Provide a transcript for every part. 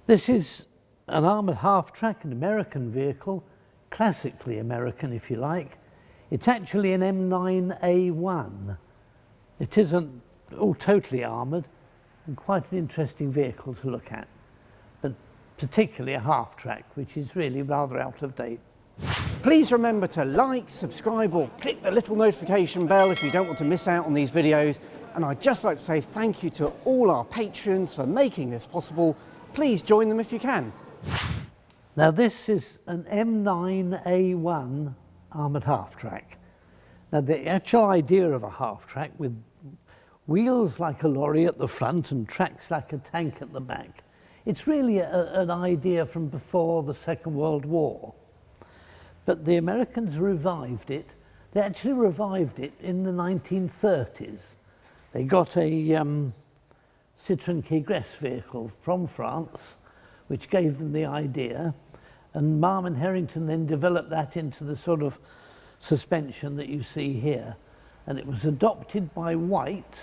This is an armoured half-track, an American vehicle, classically American if you like. It's actually an M9A1. It isn't all totally armoured and quite an interesting vehicle to look at, but particularly a half-track, which is really rather out of date. Please remember to like, subscribe or click the little notification bell if you don't want to miss out on these videos. And I'd just like to say thank you to all our patrons for making this possible. Please join them if you can. Now this is an M9A1 armoured half-track. Now the actual idea of a half-track with wheels like a lorry at the front and tracks like a tank at the back, it's really an idea from before the Second World War. But the Americans revived it. They actually revived it in the 1930s. They got a Citroën Quigresse vehicle from France, which gave them the idea, and Marmon Herrington then developed that into the sort of suspension that you see here. And it was adopted by White,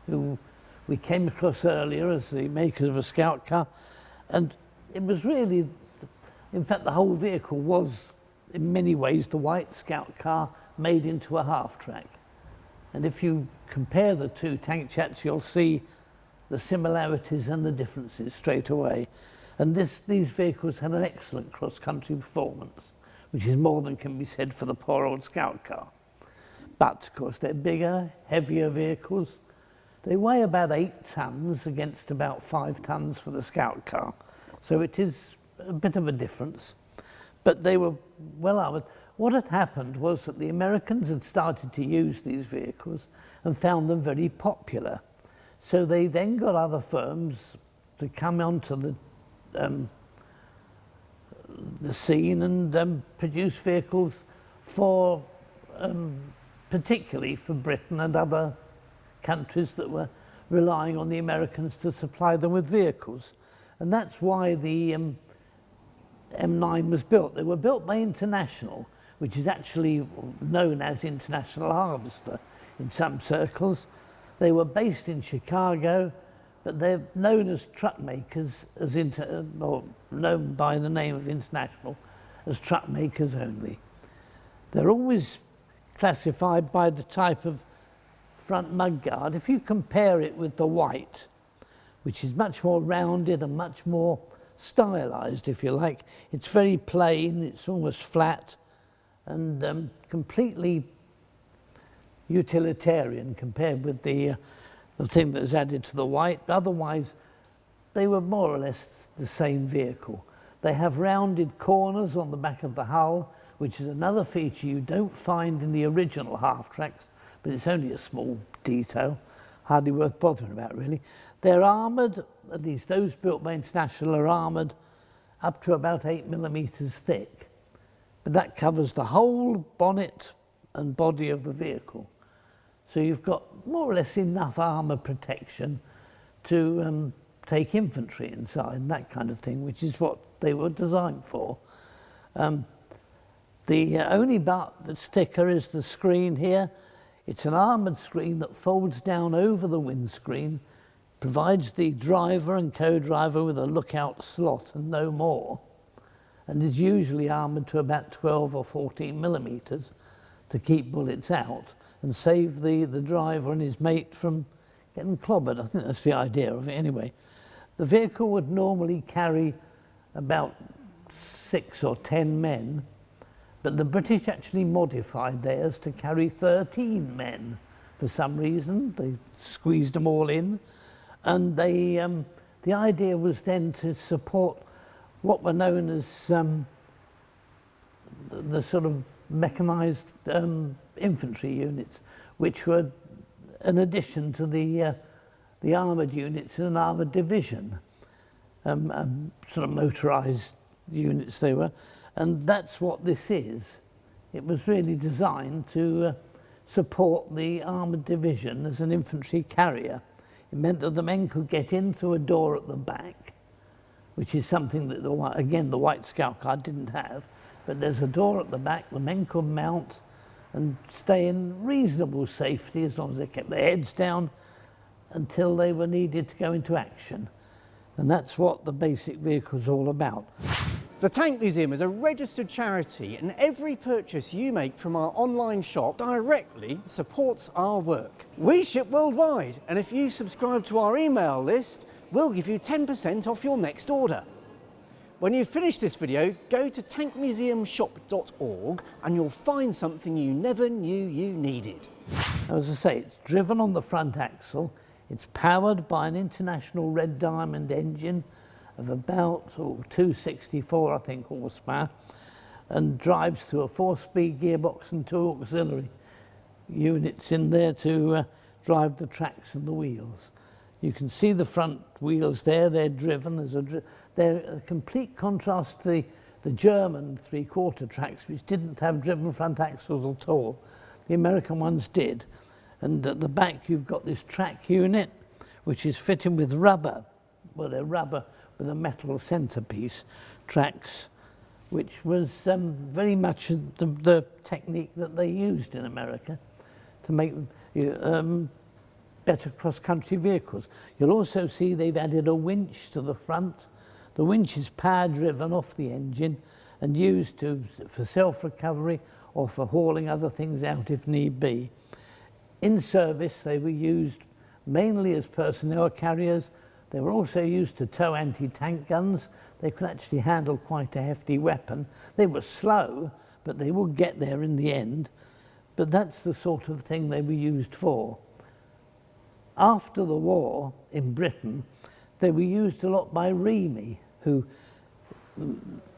who we came across earlier as the makers of a Scout car. And it was really, in fact, the whole vehicle was, in many ways, the White Scout car made into a half-track. And if you compare the two tank chats, you'll see the similarities and the differences straight away. And these vehicles had an excellent cross-country performance, which is more than can be said for the poor old Scout car. But, of course, they're bigger, heavier vehicles. They weigh about 8 tons against about 5 tons for the Scout car. So it is a bit of a difference. But they were well armoured. What had happened was that the Americans had started to use these vehicles and found them very popular. So they then got other firms to come onto the scene and produce vehicles for, particularly for Britain and other countries that were relying on the Americans to supply them with vehicles. And that's why the M9 was built. They were built by International, which is actually known as International Harvester in some circles. They were based in Chicago, but they're known as truck makers, or known by the name of International as truck makers only. They're always classified by the type of front mudguard. If you compare it with the White, which is much more rounded and much more stylized, if you like, it's very plain, it's almost flat, and completely utilitarian compared with the thing that was added to the White. Otherwise, they were more or less the same vehicle. They have rounded corners on the back of the hull, which is another feature you don't find in the original half-tracks, but it's only a small detail, hardly worth bothering about really. They're armoured, at least those built by International are armoured up to about 8 millimetres thick. But that covers the whole bonnet and body of the vehicle. So you've got more or less enough armour protection to take infantry inside and that kind of thing, which is what they were designed for. The only sticker is the screen here. It's an armoured screen that folds down over the windscreen, provides the driver and co-driver with a lookout slot and no more, and is usually armoured to about 12 or 14 millimetres to keep bullets out and save the driver and his mate from getting clobbered. I think that's the idea of it anyway. The vehicle would normally carry about 6 or 10 men, but the British actually modified theirs to carry 13 men for some reason. They squeezed them all in, and they, the idea was then to support what were known as the sort of mechanised infantry units, which were an addition to the armoured units in an armoured division, sort of motorised units they were. And that's what this is. It was really designed to support the armoured division as an infantry carrier. It meant that the men could get in through a door at the back, which is something that, again, the White Scout car didn't have. But there's a door at the back, the men could mount and stay in reasonable safety as long as they kept their heads down until they were needed to go into action. And that's what the basic vehicle is all about. The Tank Museum is a registered charity, and every purchase you make from our online shop directly supports our work. We ship worldwide, and if you subscribe to our email list, we'll give you 10% off your next order. When you finish this video, go to tankmuseumshop.org and you'll find something you never knew you needed. As I say, it's driven on the front axle. It's powered by an International Red Diamond engine of about 264, I think, horsepower, and drives through a 4-speed gearbox and 2 auxiliary units in there to drive the tracks and the wheels. You can see the front wheels there, they're driven. They're a complete contrast to the German 3/4 tracks, which didn't have driven front axles at all. The American ones did. And at the back you've got this track unit, which is fitted with rubber. Well, they're rubber with a metal centerpiece tracks, which was very much the technique that they used in America to make better cross-country vehicles. You'll also see they've added a winch to the front. The winch is power-driven off the engine and used for self-recovery or for hauling other things out if need be. In service, they were used mainly as personnel carriers. They were also used to tow anti-tank guns. They could actually handle quite a hefty weapon. They were slow, but they would get there in the end. But that's the sort of thing they were used for. After the war in Britain, they were used a lot by Remy, who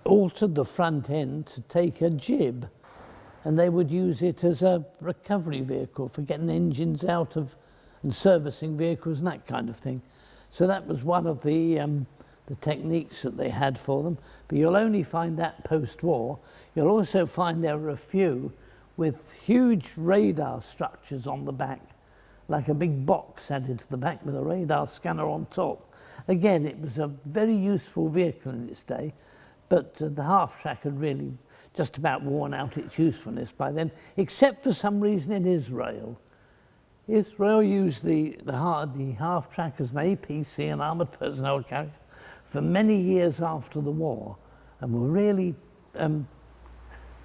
altered the front end to take a jib, and they would use it as a recovery vehicle for getting engines out of and servicing vehicles and that kind of thing. So that was one of the techniques that they had for them. But you'll only find that post-war. You'll also find there were a few with huge radar structures on the back, like a big box added to the back with a radar scanner on top. Again, it was a very useful vehicle in its day, but the half-track had really just about worn out its usefulness by then, except for some reason in Israel. Israel used the half-track as an APC, an armoured personnel carrier, for many years after the war, and were really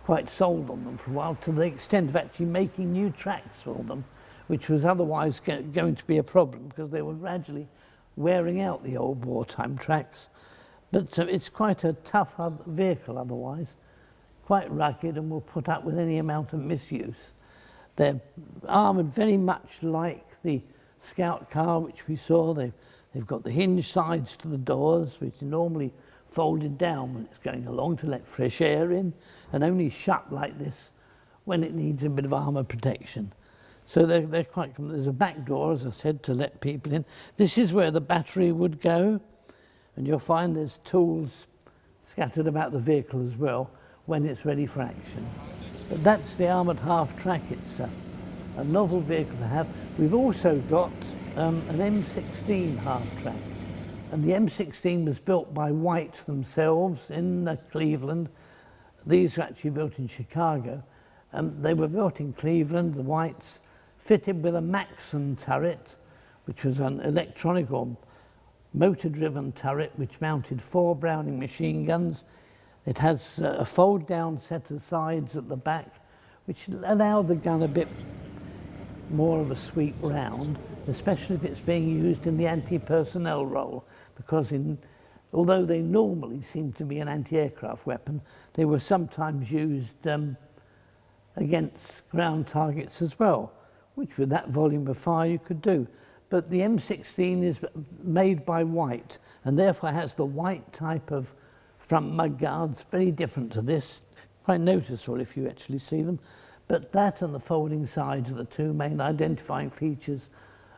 quite sold on them for a while, to the extent of actually making new tracks for them, which was otherwise going to be a problem because they were gradually wearing out the old wartime tracks. But it's quite a tough vehicle otherwise, quite rugged, and will put up with any amount of misuse. They're armoured very much like the Scout car which we saw. They've got the hinge sides to the doors, which are normally folded down when it's going along to let fresh air in, and only shut like this when it needs a bit of armour protection. So they're quite, there's a back door, as I said, to let people in. This is where the battery would go, and you'll find there's tools scattered about the vehicle as well when it's ready for action. But that's the armoured half-track. It's a novel vehicle to have. We've also got an M16 half-track, and the M16 was built by White themselves in Cleveland. These were actually built in Chicago. They were built in Cleveland, the Whites, fitted with a Maxon turret, which was an electronic or motor-driven turret which mounted 4 Browning machine guns. It has a fold-down set of sides at the back, which allowed the gun a bit more of a sweep round, especially if it's being used in the anti-personnel role, because although they normally seem to be an anti-aircraft weapon, they were sometimes used against ground targets as well, which with that volume of fire you could do. But the M16 is made by White, and therefore has the White type of front mud guards, very different to this, quite noticeable if you actually see them. But that and the folding sides are the two main identifying features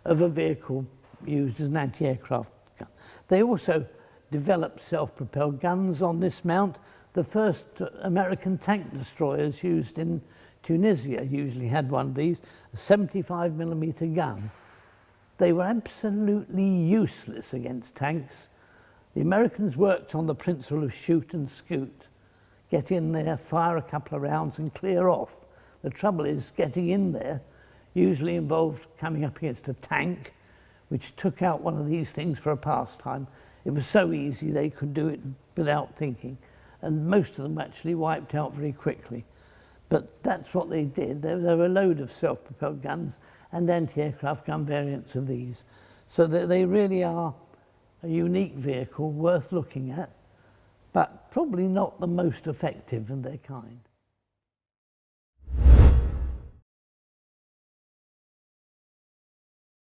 of a vehicle used as an anti-aircraft gun. They also developed self-propelled guns on this mount. The first American tank destroyers used in Tunisia usually had one of these, a 75mm gun. They were absolutely useless against tanks. The Americans worked on the principle of shoot and scoot. Get in there, fire a couple of rounds and clear off. The trouble is getting in there usually involved coming up against a tank, which took out one of these things for a pastime. It was so easy they could do it without thinking, and most of them actually wiped out very quickly. But that's what they did. There were a load of self-propelled guns and anti-aircraft gun variants of these. So they really are a unique vehicle worth looking at, but probably not the most effective in their kind.